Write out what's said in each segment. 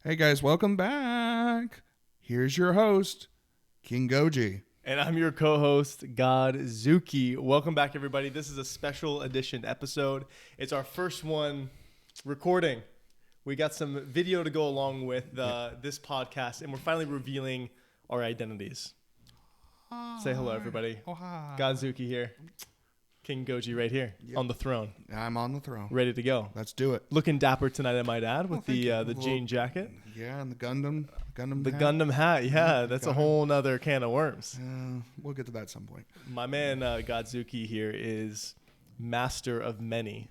Hey guys, welcome back. Here's your host, King Goji. And I'm your co-host, Godzuki. Welcome back, everybody. This is a special edition episode. It's our first one recording. We got some video to go along with this podcast, and we're finally revealing our identities. Hi. Say hello, everybody. Oh, hi. Godzuki here. King Goji right here on the throne. I'm on the throne. Ready to go. Let's do it. Looking dapper tonight, I might add, with the jean jacket. Yeah, and the Gundam The hat. Gundam hat, yeah. That's a whole nother can of worms. We'll get to that at some point. My man, Godzuki here, is master of many,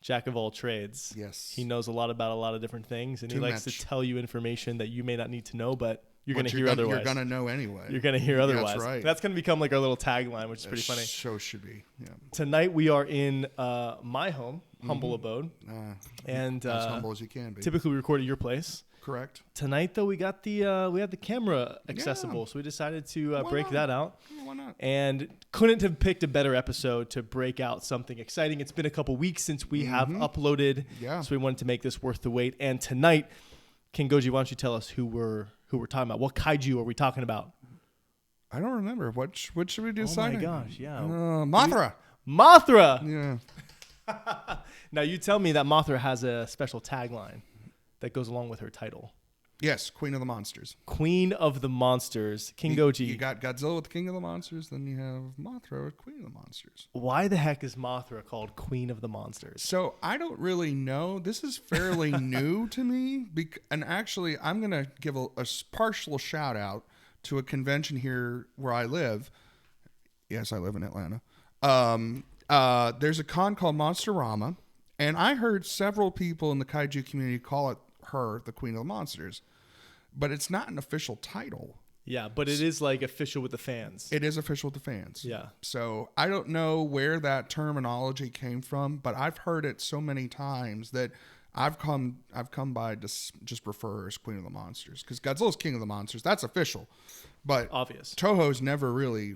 jack of all trades. Yes. He knows a lot about a lot of different things, and he likes to tell you information that you may not need to know, but you're going to hear otherwise. You're going to know anyway. You're going to hear otherwise. That's right. That's going to become like our little tagline, which is pretty funny. Show should be. Yeah. Tonight we are in my home, humble abode, and as humble as you can be. Typically we record at your place. Correct. Tonight though we got the camera accessible, so we decided to break that out. Why not? And couldn't have picked a better episode to break out something exciting. It's been a couple weeks since we have uploaded, so we wanted to make this worth the wait. And tonight, King Goji, why don't you tell us who we're talking about? What kaiju are we talking about? I don't remember. What should we do? Oh my gosh, yeah. Mothra. Mothra. Yeah. Now you tell me that Mothra has a special tagline that goes along with her title. Yes, Queen of the Monsters. Queen of the Monsters. King Goji. You got Godzilla with King of the Monsters, then you have Mothra with Queen of the Monsters. Why the heck is Mothra called Queen of the Monsters? So I don't really know. This is fairly new to me. And actually, I'm going to give a partial shout out to a convention here where I live. Yes, I live in Atlanta. There's a con called Monsterama. And I heard several people in the kaiju community call her the Queen of the Monsters, but it's not an official title. Yeah, but it is like official with the fans. It is official with the fans. Yeah. So I don't know where that terminology came from, but I've heard it so many times that I've come by to just refer her as Queen of the Monsters, because Godzilla's King of the Monsters. That's official, but obvious. Toho's never really,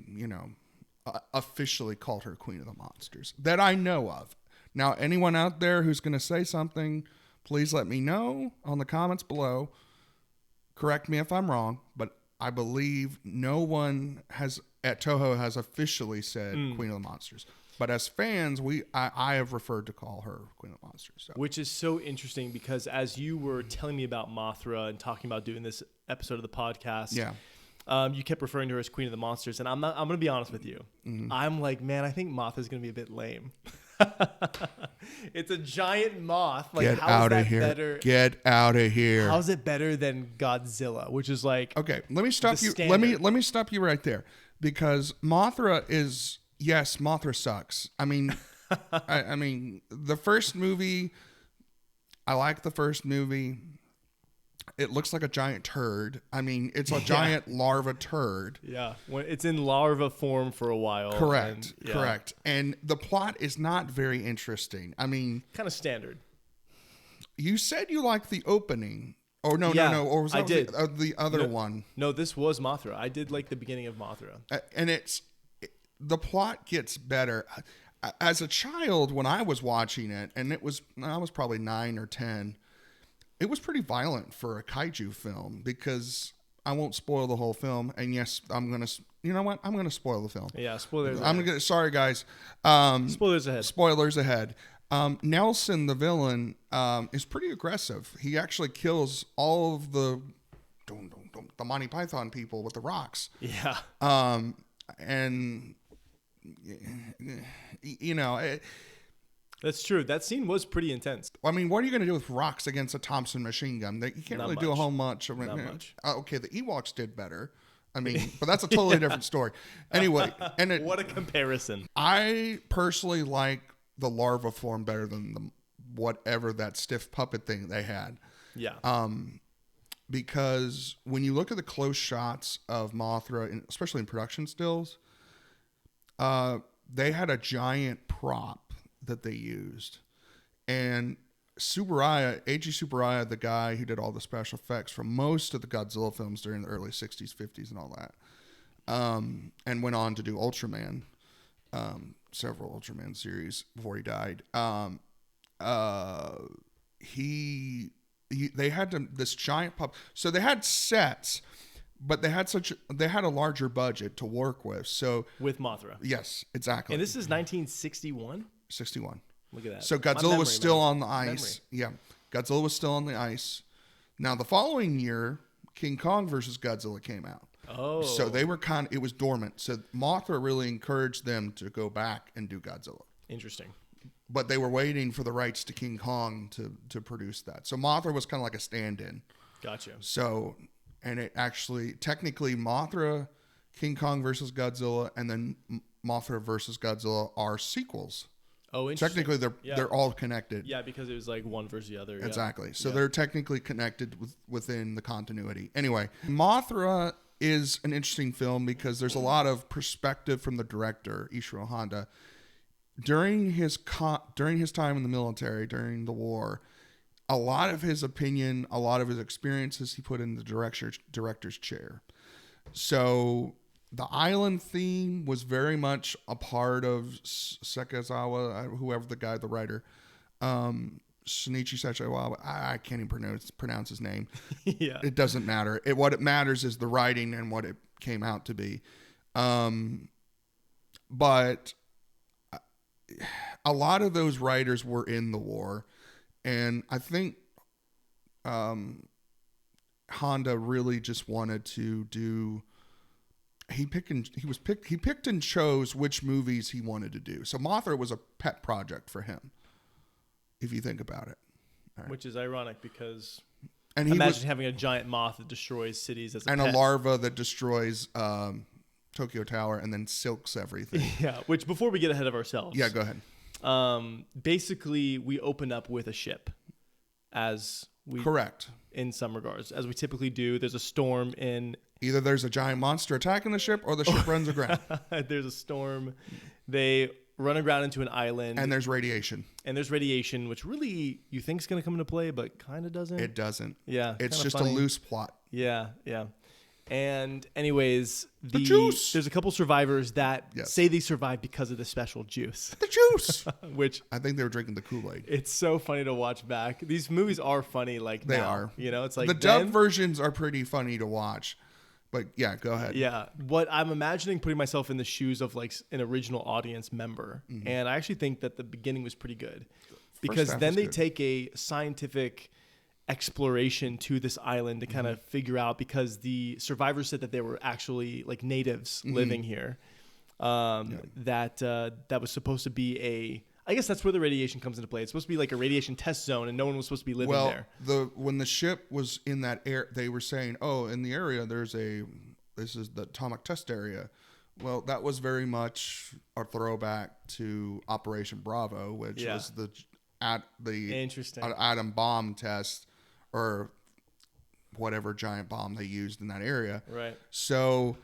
officially called her Queen of the Monsters that I know of. Now, anyone out there who's going to say something, please let me know on the comments below. Correct me if I'm wrong, but I believe no one at Toho has officially said Queen of the Monsters. But as fans, I have referred to call her Queen of the Monsters. So. Which is so interesting because as you were telling me about Mothra and talking about doing this episode of the podcast, you kept referring to her as Queen of the Monsters, and I'm going to be honest with you. I'm like, man, I think Mothra's going to be a bit lame. It's a giant moth. Like, Get out of here. Better? Get out of here. How's it better than Godzilla? Which is like, okay, let me stop you. Let me stop you right there, because Mothra is, yes, Mothra sucks. I mean, I mean, the first movie, I like the first movie. It looks like a giant turd. I mean, it's a giant larva turd. Yeah. When it's in larva form for a while. Correct. Correct. And the plot is not very interesting. I mean, kind of standard. You said you liked the opening. Oh, no. Or was that the other one? No, this was Mothra. I did like the beginning of Mothra. And the plot gets better. As a child, when I was watching it, and I was probably 9 or 10, it was pretty violent for a kaiju film, because I won't spoil the whole film. And yes, I'm going to, you know what? I'm going to spoil the film. Yeah, spoilers. Sorry, guys. Spoilers ahead. Spoilers ahead. Nelson, the villain, is pretty aggressive. He actually kills all of the Monty Python people with the rocks. Yeah. And, that's true. That scene was pretty intense. I mean, what are you going to do with rocks against a Thompson machine gun? You can't really do a whole much. Not much. Okay, the Ewoks did better. I mean, but that's a totally different story. Anyway, what a comparison. I personally like the larva form better than whatever that stiff puppet thing they had. Yeah. Because when you look at the close shots of Mothra, especially in production stills, they had a giant prop that they used, and Eiji Tsuburaya, the guy who did all the special effects from most of the Godzilla films during the early 60s, 50s, and all that, and went on to do Ultraman, several Ultraman series before he died. He they had this giant pup. So they had sets, but they had a larger budget to work with. So with Mothra. Yes, exactly. And this is 1961. 61. Look at that. So Godzilla was still on the ice. Yeah, Godzilla was still on the ice. Now the following year, King Kong versus Godzilla came out. Oh. So they were it was dormant. So Mothra really encouraged them to go back and do Godzilla. Interesting. But they were waiting for the rights to King Kong to produce that. So Mothra was kind of like a stand-in. Gotcha. So, and it actually, technically Mothra, King Kong versus Godzilla, and then Mothra versus Godzilla are sequels. Oh, interesting. Technically, they're all connected. Yeah, because it was like one versus the other. Exactly. Yeah. So they're technically connected within the continuity. Anyway, Mothra is an interesting film because there's a lot of perspective from the director, Ishiro Honda. During his time in the military, during the war, a lot of his opinion, a lot of his experiences he put in the director's chair. So the island theme was very much a part of Sekizawa, whoever the writer, Shinichi Sekizawa. I can't even pronounce his name. Yeah, it doesn't matter. What it matters is the writing and what it came out to be. But a lot of those writers were in the war, and I think Honda really just wanted to do. He picked and chose which movies he wanted to do. So Mothra was a pet project for him, if you think about it. Right. Which is ironic because imagine having a giant moth that destroys cities as a and pet. A larva that destroys Tokyo Tower and then silks everything. Yeah. Which, before we get ahead of ourselves. Yeah, go ahead. Basically, we open up with a ship, as we correct in some regards, as we typically do. There's a storm in. Either there's a giant monster attacking the ship or the ship runs aground. There's a storm. They run aground into an island. And there's radiation. Which really you think is going to come into play, but kind of doesn't. It doesn't. Yeah. It's just funny. A loose plot. Yeah, yeah. And anyways, the juice. There's a couple survivors that say they survived because of the special juice. The juice. Which I think they were drinking the Kool-Aid. It's so funny to watch back. These movies are funny they are. You know, it's like the dub versions are pretty funny to watch. But yeah, go ahead. Yeah. What I'm imagining, putting myself in the shoes of like an original audience member. Mm-hmm. And I actually think that the beginning was pretty good. Because then they take a scientific exploration to this island to kind of figure out, because the survivors said that they were actually like natives living here. That was supposed to be I guess that's where the radiation comes into play. It's supposed to be like a radiation test zone, and no one was supposed to be living there. When the ship was in that air, they were saying, "Oh, in the area, this is the atomic test area." Well, that was very much a throwback to Operation Bravo, which was the atom bomb test, or whatever giant bomb they used in that area. Right. So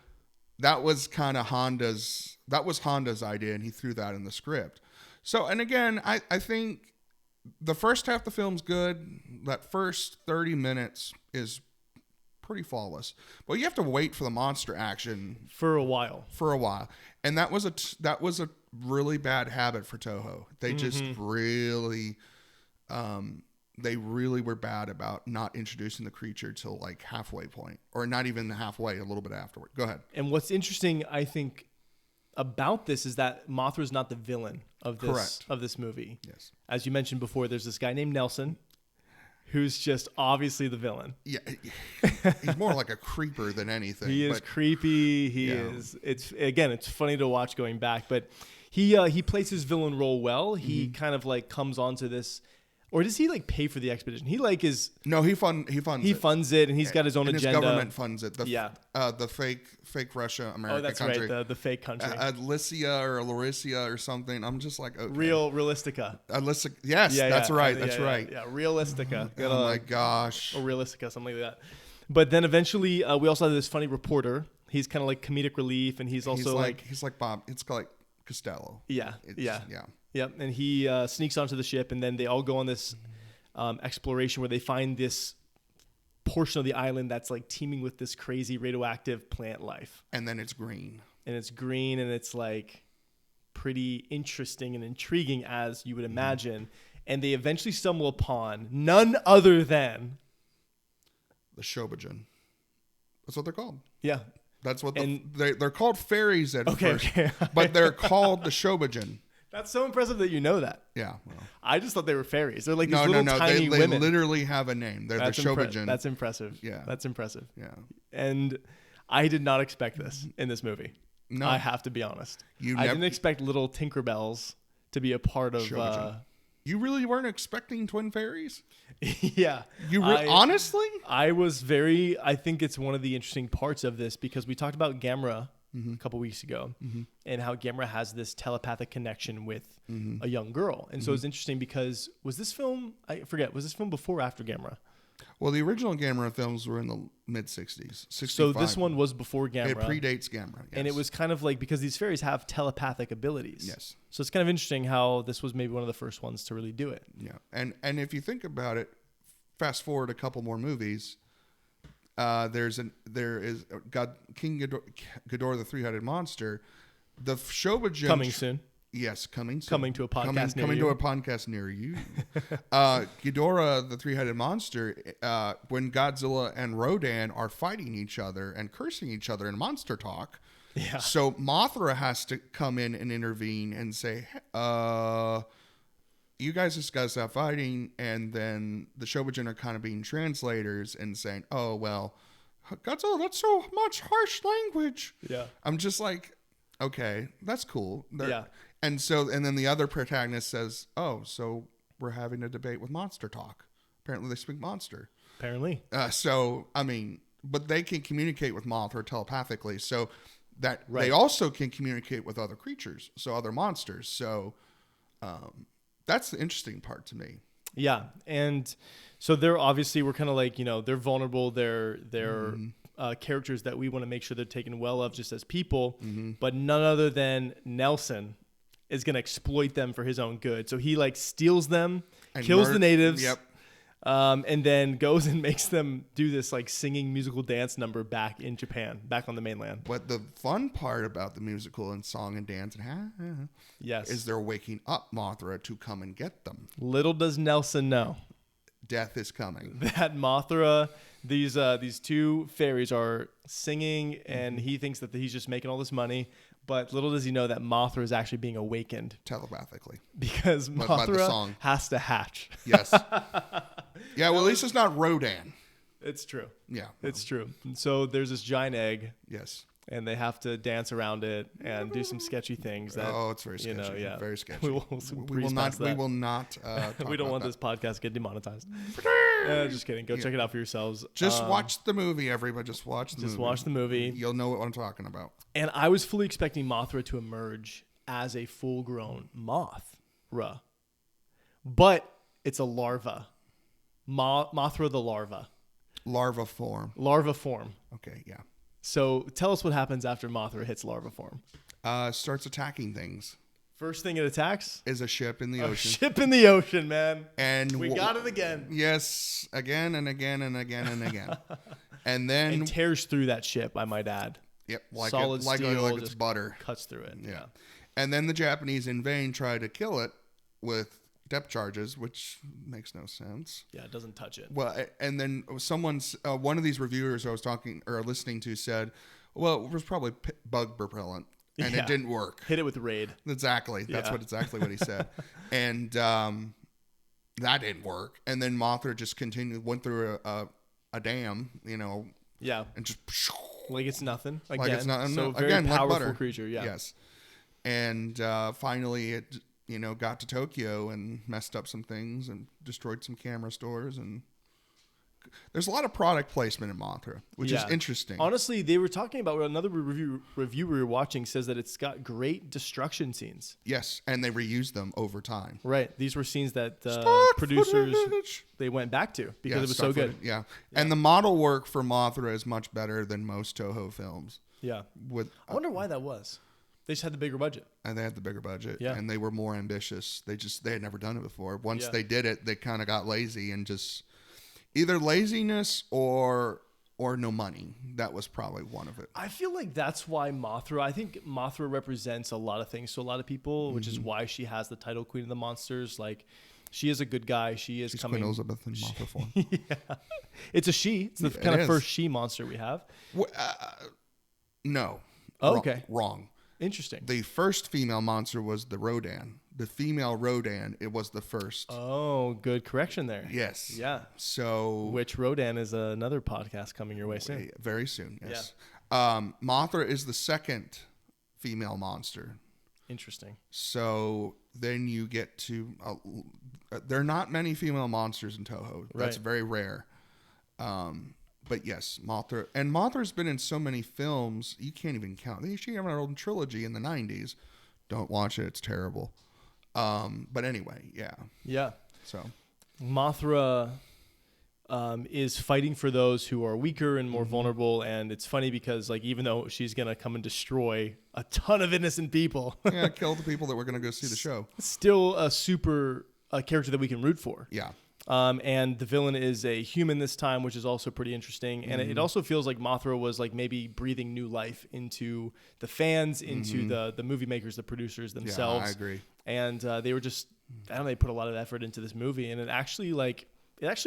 that was kind of Honda's idea, and he threw that in the script. So, and again, I think the first half of the film's good. That first 30 minutes is pretty flawless. But you have to wait for the monster action for a while. And that was a really bad habit for Toho. They just really they really were bad about not introducing the creature till like halfway point, or not even halfway, a little bit afterward. Go ahead. And what's interesting, I think, about this is that Mothra is not the villain of this movie. Yes. As you mentioned before, there's this guy named Nelson who's just obviously the villain. Yeah. He's more like a creeper than anything. He is creepy. He is. It's funny to watch going back, but he plays his villain role well. He kind of like comes onto this. Or does he like pay for the expedition? He like is no, he funds it, and he's got his own agenda. His government funds it. The fake Russia America. Oh, that's country. right. The fake country. Alicia or Lauricia or something. I'm just like, okay. Realistica. Yes, that's right. That's right. Yeah, Realistica. Oh my gosh. Or Realistica, something like that. But then eventually, we also have this funny reporter. He's kind of like comedic relief, and he's also he's like Bob. It's like Costello. Yeah. Yep, and he sneaks onto the ship, and then they all go on this exploration where they find this portion of the island that's like teeming with this crazy radioactive plant life. And then it's green. And it's like pretty interesting and intriguing, as you would imagine. and they eventually stumble upon none other than the Shobijin. That's what they're called. Yeah. That's what they're called fairies at first, okay. but they're called the Shobijin. That's so impressive that you know that. Yeah. Well. I just thought they were fairies. They're like these little tiny they women. literally have a name. They're the Shobijin. That's impressive. Yeah. That's impressive. Yeah. And I did not expect this in this movie. No. I have to be honest. I didn't expect little Tinkerbells to be a part of... You really weren't expecting twin fairies? Yeah. Honestly? I was very... I think it's one of the interesting parts of this because we talked about Gamera a couple weeks ago and how Gamera has this telepathic connection with a young girl. And so it's interesting because was this film before or after Gamera? Well, the original Gamera films were in the mid-'60s. So this one was before Gamera. It predates Gamera, yes. And it was kind of like, because these fairies have telepathic abilities. Yes. So it's kind of interesting how this was maybe one of the first ones to really do it. Yeah. And if you think about it, fast forward a couple more movies, there is King Ghidorah the Three-Headed Monster. The Shobijin... Coming soon. Yes, coming soon. Coming to a podcast near coming you. to a podcast near you. Ghidorah, the three-headed monster, when Godzilla and Rodan are fighting each other and cursing each other in monster talk. Yeah. So Mothra has to come in and intervene and say, you guys just gotta stop fighting. And then the Shobijin are kind of being translators and saying, oh, well, Godzilla, that's so much harsh language. Yeah. I'm just like, okay, that's cool. Yeah. And then the other protagonist says, oh, so we're having a debate with monster talk. Apparently they speak monster. Apparently. But they can communicate with Mothra telepathically. So that they Right. also can communicate with other creatures. So other monsters. So that's the interesting part to me. Yeah. And so they're obviously, we're kind of like, they're vulnerable. They're characters that we want to make sure they're taken well of just as people. But none other than Nelson is going to exploit them for his own good. So he steals them, kills the natives, and then goes and makes them do this singing musical dance number back in Japan, back on the mainland. But the fun part about the musical and song and dance Yes. is they're waking up Mothra to come and get them. Little does Nelson know Death is coming. that Mothra, these two fairies are singing, and he thinks that he's just making all this money. But little does he know that Mothra is actually being awakened Telepathically. because by the Mothra song. has to hatch. Yes. Yeah, well, at least it's not Rodan. It's true. Yeah. It's true. And so there's this giant egg, Yes. and they have to dance around it and do some sketchy things. That It's very sketchy. Very sketchy. We will not. We will not. Talk We don't want about this podcast to get demonetized. that. Just kidding. Go check it out for yourselves. Just watch the movie, everybody. Just watch the movie. Just watch the movie. You'll know what I'm talking about. And I was fully expecting Mothra to emerge as a full-grown Mothra, but it's a larva. Mothra the larva. Larva form. Larva form. Okay, yeah. So tell us what happens after Mothra hits larva form. Starts attacking things. First thing it attacks is a ship in the ocean. Ship in the ocean, man. And we got it again. Yes, again and again and again and again. And then and tears through that ship, I might add. Yep, solid steel, like it's butter. Cuts through it. Yeah. And then the Japanese in vain try to kill it with depth charges, which makes no sense. Yeah, it doesn't touch it. Well, and then one of these reviewers I was listening to said, well, it was probably bug repellent. And it didn't work. Hit it with Raid. Exactly. That's exactly what he said. And that didn't work. And then Mothra just went through a dam, Yeah. and just like it's nothing. Again, like it's not. So very again, powerful like butter. creature. Yeah. Yes. And finally, it got to Tokyo and messed up some things and destroyed some camera stores and. There's a lot of product placement in Mothra, which is interesting. Honestly, they were talking about another review we were watching says that it's got great destruction scenes. Yes, and they reused them over time. Right. These were scenes that producers they went back to because it was so good. Yeah. And the model work for Mothra is much better than most Toho films. Yeah. I wonder why that was. They just had the bigger budget. And they had the bigger budget. Yeah. And they were more ambitious. They had never done it before. Once they did it, they kind of got lazy and just... Either laziness or no money. That was probably one of it. I feel like that's why Mothra... I think Mothra represents a lot of things to a lot of people, which is why she has the title Queen of the Monsters. Like, She is a good guy. She's coming. Queen Elizabeth in Mothra form. Yeah. It's a she. It's the kind of first she monster we have. Well, no. Oh, okay. Wrong. Interesting. The first female monster was the Rodan. The female Rodan, it was the first. Oh, good correction there. Yes. Yeah. So, which Rodan is another podcast coming your way soon. Very soon, yes. Yeah. Mothra is the second female monster. Interesting. So then you get to... there are not many female monsters in Toho. That's very rare. But yes, Mothra. And Mothra's been in so many films, you can't even count. She had an old trilogy in the 90s. Don't watch it. It's terrible. But anyway, yeah. Yeah. So Mothra is fighting for those who are weaker and more vulnerable. And it's funny because, like, even though she's going to come and destroy a ton of innocent people. Yeah, kill the people that were going to go see the show. Still a character that we can root for. Yeah. And the villain is a human this time, which is also pretty interesting. And it also feels like Mothra was like maybe breathing new life into the fans, into the movie makers, the producers themselves. Yeah, I agree. And they were just, I don't know, they put a lot of effort into this movie, and it actually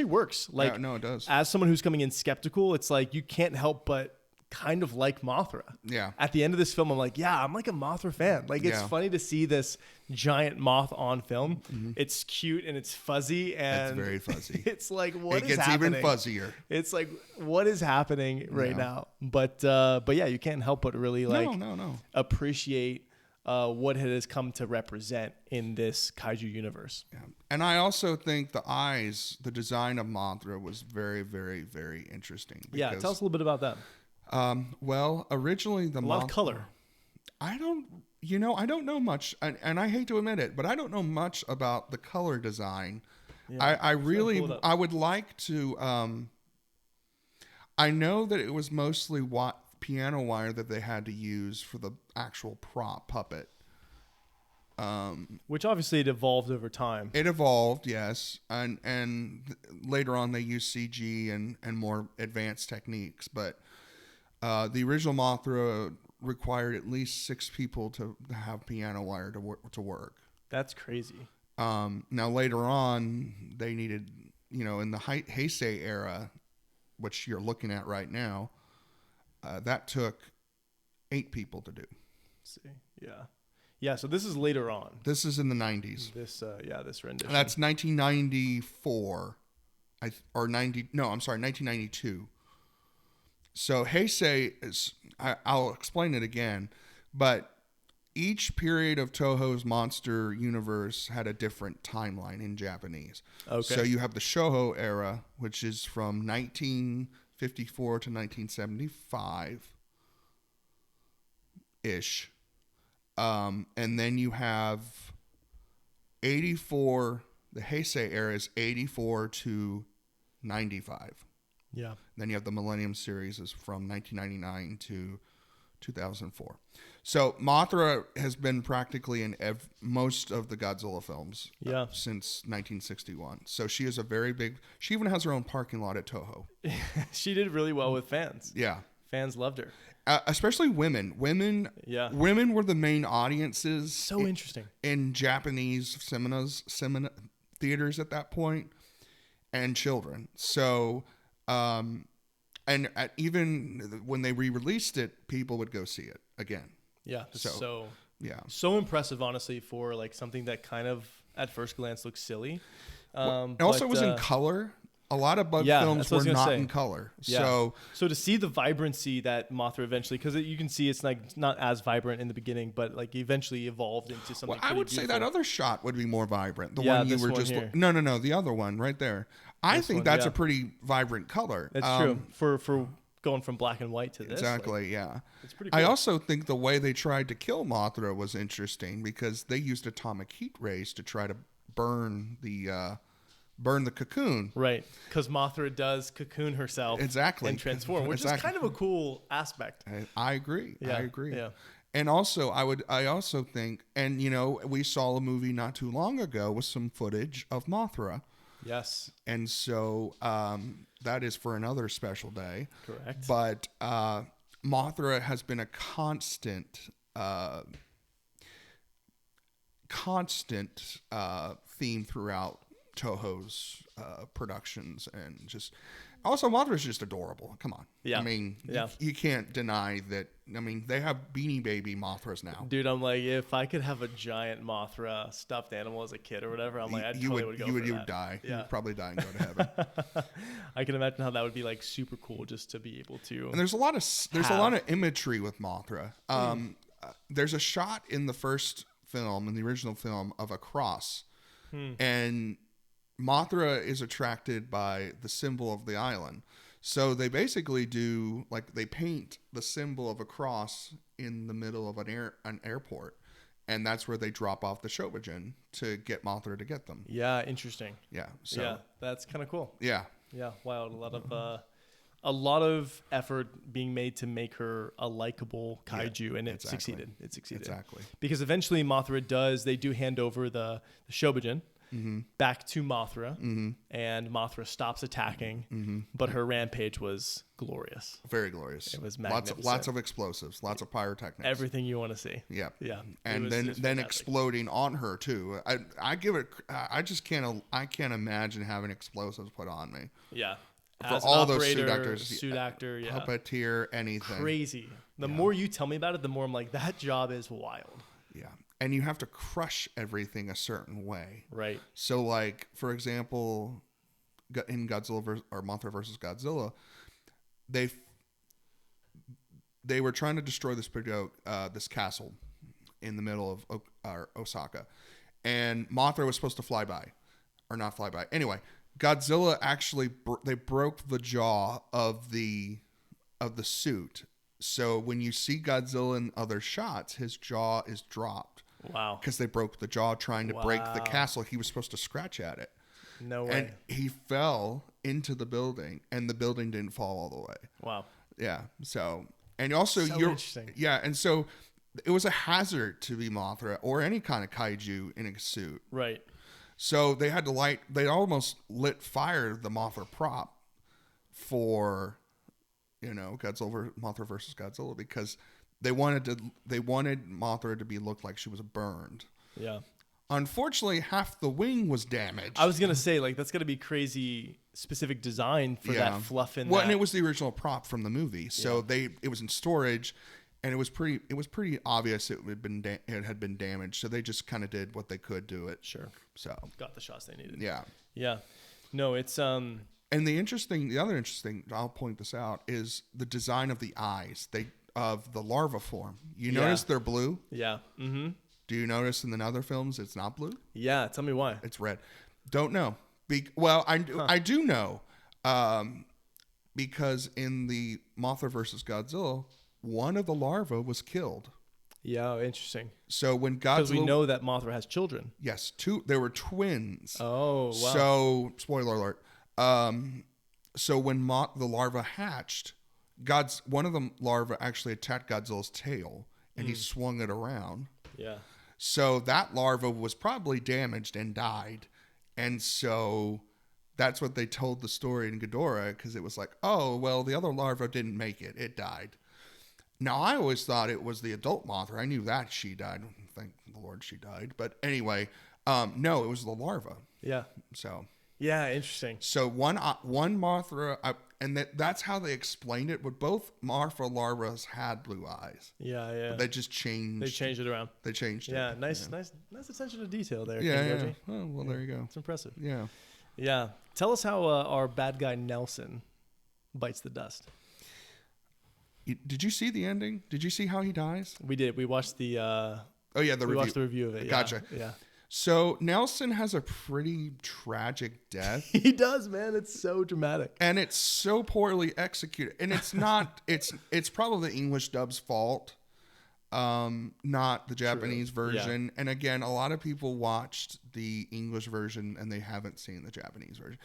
works. Like, no, it does. As someone who's coming in skeptical, it's like you can't help but kind of like Mothra. Yeah. At the end of this film, I'm like, yeah, I'm like a Mothra fan. Like, it's funny to see this giant moth on film. It's cute and it's fuzzy, and it's very fuzzy. It's like, what is happening? It gets even fuzzier. It's like, what is happening right now? But yeah, you can't help but really appreciate what it has come to represent in this Kaiju universe. Yeah. And I also think the eyes, the design of Mothra was very, very, very interesting. Yeah, tell us a little bit about that. Well, originally a lot of color. I don't know much, and I hate to admit it, but I don't know much about the color design. Yeah, I would like to. I know that it was mostly piano wire that they had to use for the actual prop puppet. Which obviously it evolved over time. It evolved, yes, and later on they used CG and more advanced techniques, but. The original Mothra required at least 6 people to have piano wire to work. That's crazy. Now later on, they needed, in the Heisei era, which you're looking at right now, that took 8 people to do. Let's see, yeah. So this is later on. This is in the 90s. This rendition. That's 1994, 1992. So Heisei is, I'll explain it again, but each period of Toho's monster universe had a different timeline in Japanese. Okay. So you have the Shoho era, which is from 1954 to 1975-ish. And then you have 84, the Heisei era is 84 to 95. Yeah. Then you have the Millennium series is from 1999 to 2004. So Mothra has been practically in most of the Godzilla films since 1961. So she is she even has her own parking lot at Toho. She did really well with fans. Yeah. Fans loved her. Especially women. Women were the main audiences. So interesting. In Japanese cinema theaters at that point, and children. So... even when they re-released it, people would go see it again. Yeah. So impressive, honestly, for like something that kind of at first glance looks silly. It also was in color. A lot of bug films were not in color. Yeah. So to see the vibrancy that Mothra eventually, because you can see it's like not as vibrant in the beginning, but like eventually evolved into something. Well, I would say that other shot would be more vibrant. The one you were just no, the other one right there. I think that's a pretty vibrant color. That's true for going from black and white to this. Exactly. Yeah. It's pretty cool. I also think the way they tried to kill Mothra was interesting because they used atomic heat rays to try to burn the cocoon. Right, because Mothra does cocoon herself and transform, which is kind of a cool aspect. I agree. Yeah. I agree. Yeah. And also, I also think, and we saw a movie not too long ago with some footage of Mothra. Yes. And so that is for another special day. Correct. But Mothra has been a constant theme throughout Toho's productions, and just also Mothra's just adorable. Come on, Yeah. I mean, Yeah. you can't deny that. I mean, they have Beanie Baby Mothras now. Dude, I'm like, if I could have a giant Mothra stuffed animal as a kid or whatever, I'm like, I totally would go for that. You would die. Yeah. You'd probably die and go to heaven. I can imagine how that would be like super cool just to be able to. And there's a lot of imagery with Mothra. There's a shot in the first film, in the original film, of a cross, and Mothra is attracted by the symbol of the island. So they basically do, like, they paint the symbol of a cross in the middle of an airport, and that's where they drop off the Shobijin to get Mothra to get them. Yeah, interesting. Yeah. So Yeah, that's kind of cool. yeah. Yeah, wow, a lot of effort being made to make her a likable kaiju, and it succeeded. It succeeded. Exactly. Because eventually Mothra they do hand over the Shobijin back to Mothra, and Mothra stops attacking, but her rampage was glorious. Very glorious. It was magnificent. Lots of explosives, lots of pyrotechnics. Everything you want to see. Yeah. Yeah. And then exploding on her too. I give it. I just can't. I can't imagine having explosives put on me. Yeah. For As all an those operator, suit actor, yeah. puppeteer, anything. Crazy. The more you tell me about it, the more I'm like, that job is wild. Yeah. And you have to crush everything a certain way. Right. So, like, for example, in Godzilla or Mothra versus Godzilla, they were trying to destroy this castle in the middle of Osaka, and Mothra was supposed to fly by, or not fly by. Anyway, Godzilla actually they broke the jaw of the suit. So when you see Godzilla in other shots, his jaw is dropped. Wow. Because they broke the jaw trying to break the castle. He was supposed to scratch at it. No way. And he fell into the building, and the building didn't fall all the way. Wow. Yeah. So, and also interesting. Yeah, and so it was a hazard to be Mothra or any kind of kaiju in a suit. Right. So they had to they almost lit fire the Mothra prop for, Mothra versus Godzilla, because they wanted Mothra to look like she was burned. Yeah. Unfortunately, half the wing was damaged. I was gonna say, like, that's gonna be crazy specific design for that fluff in. And it was the original prop from the movie, so it was in storage, and it was pretty obvious it had been damaged. So they just kind of did what they could do it. Sure. So got the shots they needed. Yeah. Yeah. No, it's And the other interesting, I'll point this out, is the design of the eyes. Of the larva form. You notice they're blue? Yeah. Mm-hmm. Do you notice in the other films it's not blue? Yeah. Tell me why. It's red. Don't know. I do know, because in the Mothra versus Godzilla, one of the larvae was killed. Yeah, interesting. So when Godzilla, because we know that Mothra has children. Yes, there were twins. Oh, wow. So spoiler alert. So when the larva hatched, one of the larvae actually attacked Godzilla's tail, and he swung it around. Yeah. So that larva was probably damaged and died. And so that's what they told the story in Ghidorah, because it was like, oh, well, the other larva didn't make it. It died. Now, I always thought it was the adult Mothra. I knew that she died. Thank the Lord she died. But anyway, no, it was the larva. Yeah. So. Yeah, interesting. So one Mothra, and that's how they explained it. But both Mothra larvas had blue eyes. Yeah, yeah. But they just changed. They changed it around. They changed it. Yeah, nice attention to detail there. Yeah. Oh, well, there you go. It's impressive. Yeah. Yeah. Tell us how our bad guy Nelson bites the dust. Did you see the ending? Did you see how he dies? We did. We watched the. We watched the review of it. Gotcha. Yeah. So Nelson has a pretty tragic death. He does, man. It's so dramatic. And it's so poorly executed. And it's not, it's probably the English dub's fault, not the Japanese version. Yeah. And again, a lot of people watched the English version and they haven't seen the Japanese version.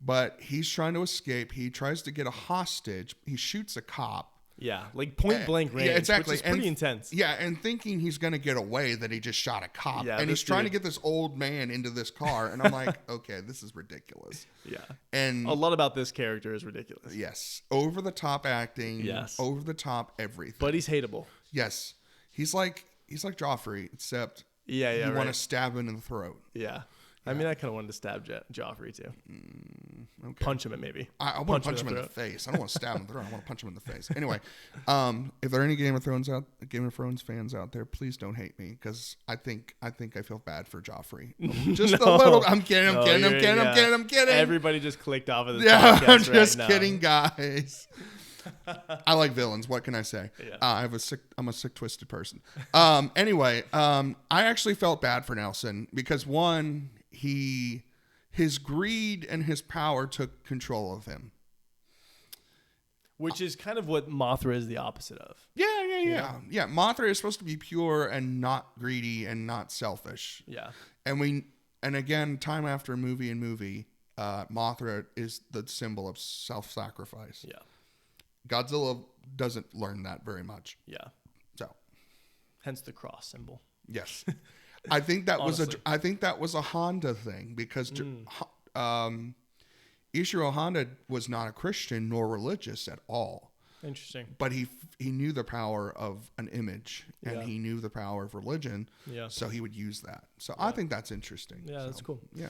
But he's trying to escape. He tries to get a hostage. He shoots a cop. Yeah, like point blank range. Yeah, exactly. Which is pretty intense. Yeah, and thinking he's going to get away, that he just shot a cop. Yeah, and he's trying to get this old man into this car. And I'm like, okay, this is ridiculous. Yeah. And a lot about this character is ridiculous. Yes. Over the top acting. Yes. Over the top everything. But he's hateable. Yes. He's like Joffrey, except you want to stab him in the throat. Yeah. I mean, I kind of wanted to stab Joffrey too. Okay. Punch him, maybe. I want to punch him in the face. I don't want to stab him in the throat. I want to punch him in the face. Anyway, if there are any Game of Thrones fans out there, please don't hate me because I think I feel bad for Joffrey. Just a little. I'm kidding. I'm kidding. Everybody just clicked off of this. Yeah, podcast I'm just right kidding, guys. I like villains. What can I say? Yeah. I'm a sick, twisted person. Anyway, I actually felt bad for Nelson because one, his greed and his power took control of him. Which is kind of what Mothra is the opposite of. Yeah. Mothra is supposed to be pure and not greedy and not selfish. Yeah. And again, time after movie, Mothra is the symbol of self-sacrifice. Yeah. Godzilla doesn't learn that very much. Yeah. So, hence the cross symbol. yes. I think that was a Honda thing because Ishiro Honda was not a Christian nor religious at all. Interesting. But he knew the power of an image and he knew the power of religion. Yeah. So he would use that. So I think that's interesting. Yeah, that's cool. Yeah.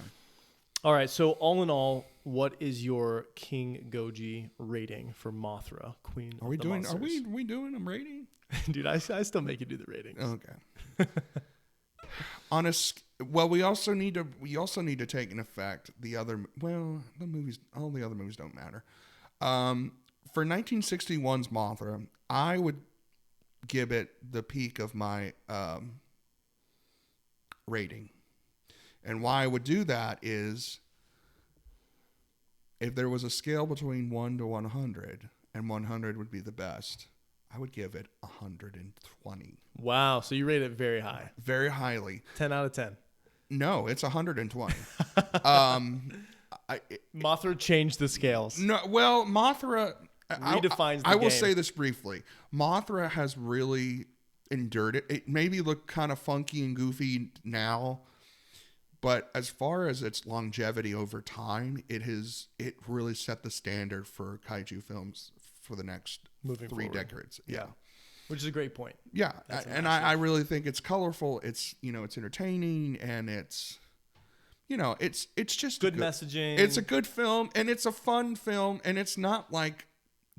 All right. So all in all, what is your King Goji rating for Mothra, Queen of the Monsters? Are we doing a rating? Dude, I still make you do the ratings. Okay. We also need to take in effect all the other movies don't matter. For 1961's Mothra, I would give it the peak of my rating. And why I would do that is if there was a scale between 1 to 100 and 100 would be the best, I would give it 120. Wow. So you rate it very high. Very highly. 10 out of 10. No, it's 120. Mothra changed the scales. No, well, Mothra redefines the I will game. say this briefly. Mothra has really endured it. It maybe look kind of funky and goofy now, but as far as its longevity over time, it really set the standard for kaiju films for the next Moving 3 forward. decades. Yeah. Which is a great point. Yeah. And I really think it's colorful. It's, it's entertaining and it's just good messaging. It's a good film and it's a fun film and it's not like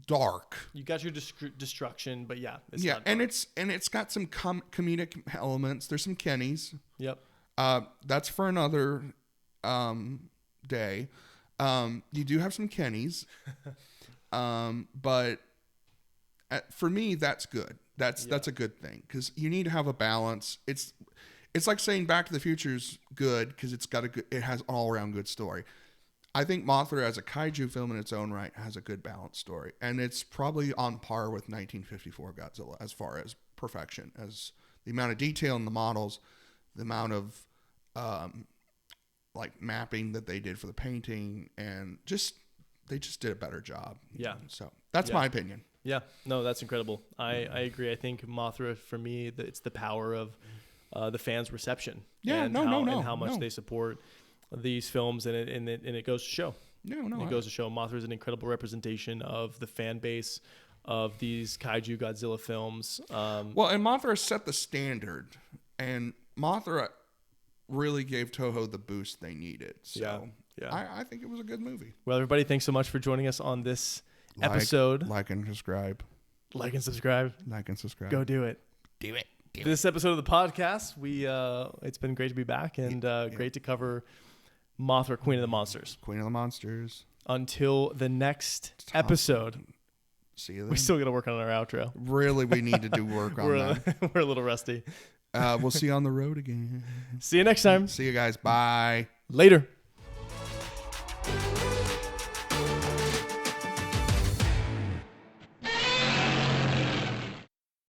dark. You got your destruction, but yeah. It's yeah. not dark. And it's got some comedic elements. There's some Kennys. Yep. That's for another day. You do have some Kennys. But for me, that's good. That's a good thing because you need to have a balance. It's like saying Back to the Future is good because it has an all around good story. I think Mothra as a kaiju film in its own right has a good balanced story, and it's probably on par with 1954 Godzilla as far as perfection, as the amount of detail in the models, the amount of mapping that they did for the painting, and they just did a better job. Yeah. So that's my opinion. Yeah. No, that's incredible. I agree. I think Mothra, for me, it's the power of the fans' reception. Yeah. And how much they support these films, and it goes to show. It goes to show Mothra is an incredible representation of the fan base of these kaiju Godzilla films. And Mothra set the standard, and Mothra really gave Toho the boost they needed. So yeah. I think it was a good movie. Well, everybody, thanks so much for joining us on this episode. Like and subscribe. Like and subscribe. Like and subscribe. Go do it. Do it. This episode of the podcast, it's been great to be back and great to cover Mothra, Queen of the Monsters. Queen of the Monsters. Until the next episode. See you then. We still got to work on our outro. Really, we need to do work on that. We're a little rusty. We'll see you on the road again. See you next time. See you guys. Bye. Later.